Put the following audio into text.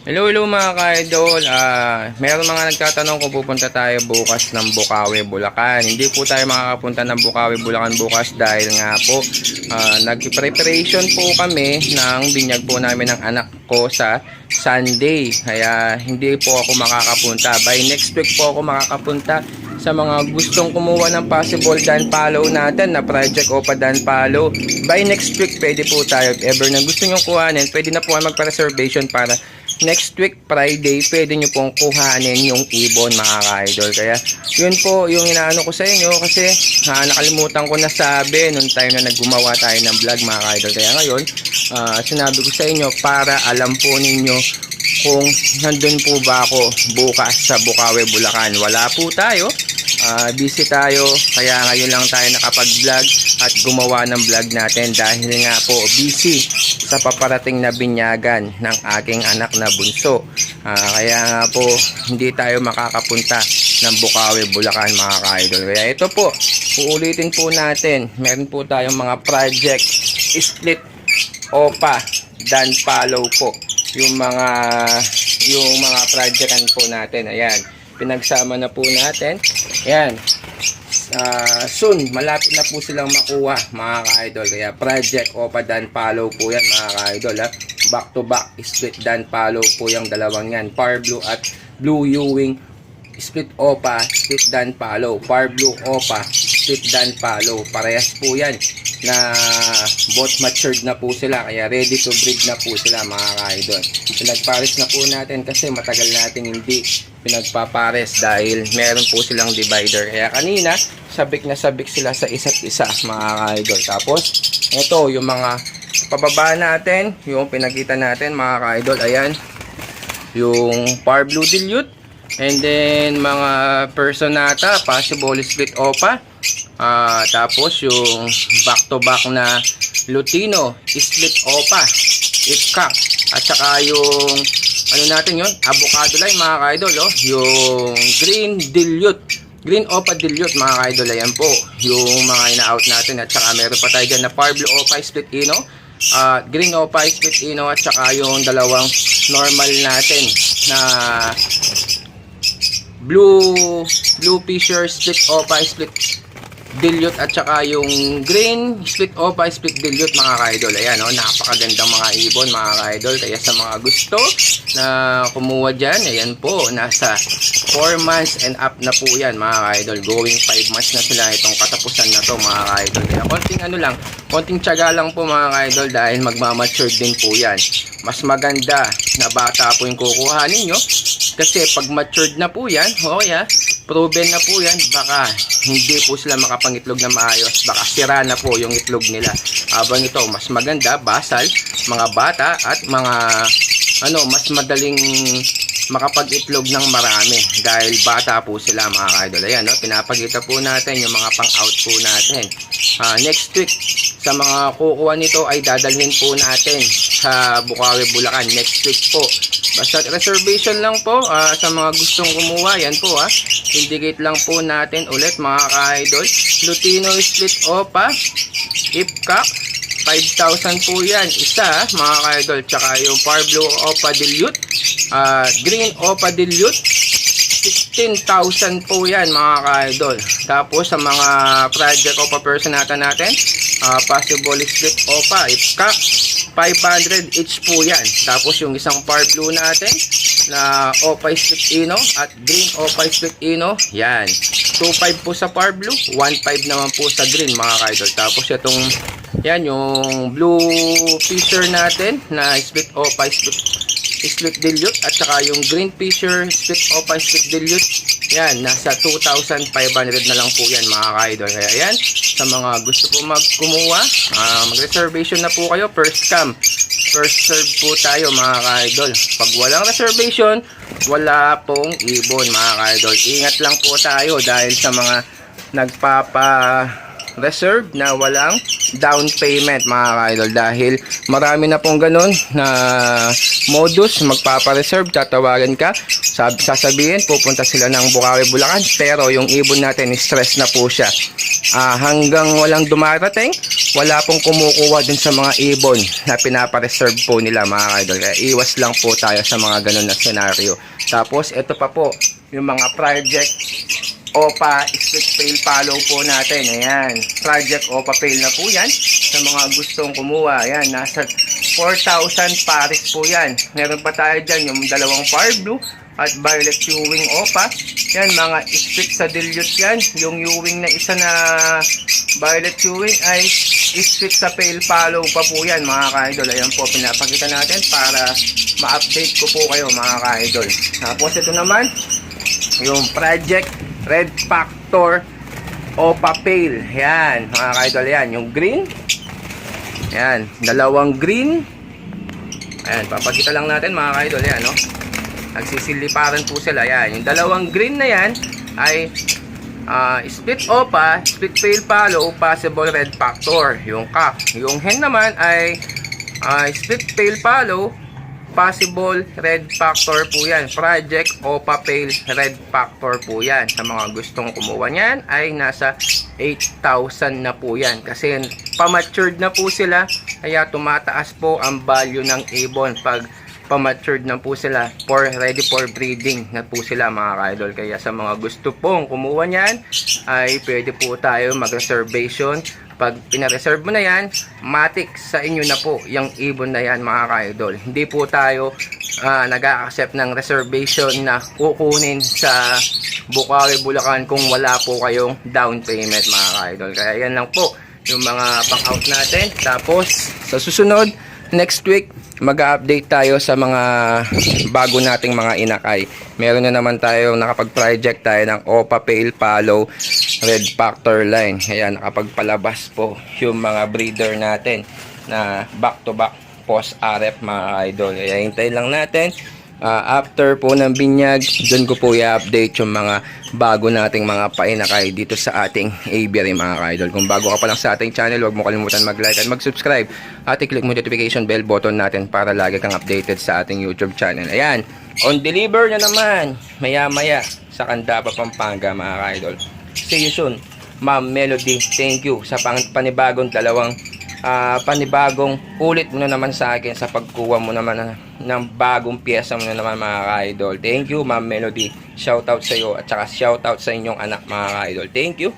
Hello mga ka-idol. Meron mga nagtatanong kung pupunta tayo bukas ng Bukawi, Bulacan. Hindi po tayo makakapunta ng Bukawi, Bulacan bukas dahil nga po nag-preparation po kami ng binyag po namin ng anak ko sa Sunday. Kaya hindi po ako makakapunta. By next week po ako makakapunta. Sa mga gustong kumuha ng possible dan follow natin na project o pa dan follow, by next week pwede po tayo. If ever na gusto nyo kuhanin, pwede na po magpa-reservation para next week Friday pwede nyo pong kuhanin yung ibon mga ka-idol. Kaya yun po yung inaano ko sa inyo kasi nakalimutan ko na sabi nung time na naggumawa tayo ng vlog mga ka-idol. Kaya ngayon sinabi ko sa inyo para alam po ninyo kung nandun po ba ako bukas sa Bukawi, Bulacan. Wala po tayo, busy tayo, kaya ngayon lang tayo nakapag-vlog at gumawa ng vlog natin dahil nga po busy sa paparating na binyagan ng aking anak na bunso. Kaya nga po hindi tayo makakapunta ng Bukawi, Bulacan mga ka-idol. Kaya ito po, uulitin po natin, meron po tayong mga project split OPA dan follow po yung mga projectan po natin. Ayan, pinagsama na po natin. Ayan, soon malapit na po silang makuha mga ka-idol. Kaya project OPA dan follow po yan mga ka-idol. Back to back split dan follow po yung dalawang yan, Par Blue at Blue Ewing. Split OPA, split dan follow, Par Blue OPA, split dan follow. Parehas po yan na both matured na po sila, kaya ready to breed na po sila mga ka-idol. Pinagpares na po natin kasi matagal natin hindi pinagpapares dahil meron po silang divider. Kaya kanina sabik na sabik sila sa isa't isa mga ka-idol. Tapos ito yung mga pababa natin, yung pinakita natin mga ka-idol. Ayan yung Par Blue Dilute, and then mga Personata possible split OPA. Tapos yung back to back na Lutino split OPA Ipka, at saka yung ano natin yun, avocado line mga ka-idol, yung green dilute, green OPA dilute mga ka-idol. Ayan po yung mga ina-out natin, at saka meron pa tayo dyan na Par Blue OPA split Ino, green OPA split Ino, at saka yung dalawang normal natin na Blue Fisher split OPA split dilute, at saka yung green split OPA split dilute mga ka-idol. Ayan napakagandang mga ibon mga ka-idol. Kaya sa mga gusto na kumuha dyan, ayan po, nasa 4 months and up na po yan mga ka-idol. Going 5 months na sila itong katapusan na to mga ka-idol. Kaya konting tiyaga lang po mga ka-idol dahil magmamature din po yan. Mas maganda na bata po yung kukuha ninyo kasi pag matured na po yan, proven na po yan, baka hindi po sila makapangitlog na maayos, baka sira na po yung itlog nila. Habang ito mas maganda, basal, mga bata at mga mas madaling makapag-itlog ng marami dahil bata po sila mga ka-idol. Ayan, pinapakita po natin yung mga pang-out po natin. Next week sa mga kukuha nito ay dadalhin po natin sa Bukawi, Bulacan next week po. Basta reservation lang po sa mga gustong kumuha. Yan po indicate lang po natin ulit mga ka-idol. Lutino split OPA Ipka 5,000 po yan isa mga ka-idol. Tsaka yung Par Blue OPA Dilute, green OPA Dilute 16,000 po yan mga ka-idol. Tapos sa mga project OPA Personata natin, possible split OPA Ipka 500 each po yan. Tapos yung isang Par Blue natin na OPA split Ino at green OPA split Ino, yan 2.5 po sa Par Blue, 1.5 naman po sa green mga ka-idol. Tapos itong yan yung Blue Fisher natin na split OPA split dilute, at saka yung green Fisher split OPA split dilute, yan nasa 2,500 na lang po yan mga ka-idol. Kaya yan, sa mga gusto po kumuha, mag-reservation na po kayo. First come first serve po tayo mga ka-idol. Pag walang reservation, wala pong ibon mga ka-idol. Ingat lang po tayo dahil sa mga reserve na walang down payment mga ka-idol, dahil marami na pong ganun na modus. Magpapa-reserve, tatawagan ka, sasabihin pupunta sila ng Bukawi, Bulacan, pero yung ibon natin stress na po siya. Hanggang walang dumarating, wala pong kumukuha dun sa mga ibon na pinapa-reserve po nila mga ka-idol. Kaya iwas lang po tayo sa mga ganun na senaryo. Tapos ito pa po yung mga project OPA split pail follow po natin. Ayan, project OPA pail na po yan sa mga gustong kumuha. Ayan, nasa 4,000 pares po yan. Meron pa tayo dyan yung dalawang fire blue at violet Ewing OPA. Yan, mga split sa dilute yan. Yung Ewing na isa na violet Ewing ay split sa pail follow pa po yan mga ka-idol. Ayan po, pinapakita natin para ma-update ko po kayo mga ka-idol. Tapos ito naman yung project Red Factor OPA pail. Yan mga ka-idol, yan yung green. Yan, dalawang green. Ayan, papakita lang natin mga ka-idol. Yan, no? Nagsisiliparan po sila. Yan, yung dalawang green na yan ay split OPA, split pail follow, possible Red Factor. Yung calf. Yung hen naman ay split pail follow, possible Red Factor po yan. Project OPA pail Red Factor po yan. Sa mga gustong kumuha niyan ay nasa 8,000 na po yan. Kasi pamatured na po sila. Kaya tumataas po ang value ng ibon pag pamatured na po sila, ready for breeding na po sila mga ka-idol. Kaya sa mga gusto pong kumuha niyan ay pwede po tayo mag-reservation. Pag pina-reserve mo na yan, matik sa inyo na po yung ibon na yan mga ka-idol. Hindi po tayo nag-a-accept ng reservation na kukunin sa Bukawi, Bulacan kung wala po kayong down payment mga ka-idol. Kaya yan lang po yung mga pang-out natin. Tapos sa susunod, next week, mag-update tayo sa mga bago nating mga inakay. Meron na naman tayo nakapag-project tayo ng OPA pail follow Red Factor line. Ayan, nakapagpalabas po yung mga breeder natin na back to back post RF mga idol. Kaya hintayin lang natin. After po ng binyag, dun ko po i-update yung mga bago nating mga painakay dito sa ating aviary mga idol. Kung bago ka pa lang sa ating channel, huwag mo kalimutan mag-like at mag-subscribe at i-click mo notification bell button natin para lagi kang updated sa ating YouTube channel. Ayan, on deliver na naman maya maya sa Candaba, Pampanga mga idol. See you soon, Ma'am Melody. Thank you sa panibagong panibagong ulit mo na naman sa akin sa pagkuha mo naman ng bagong piyesa mo na naman mga ka-idol. Thank you Ma'am Melody. Shoutout sa iyo at saka shoutout sa inyong anak mga ka-idol. Thank you.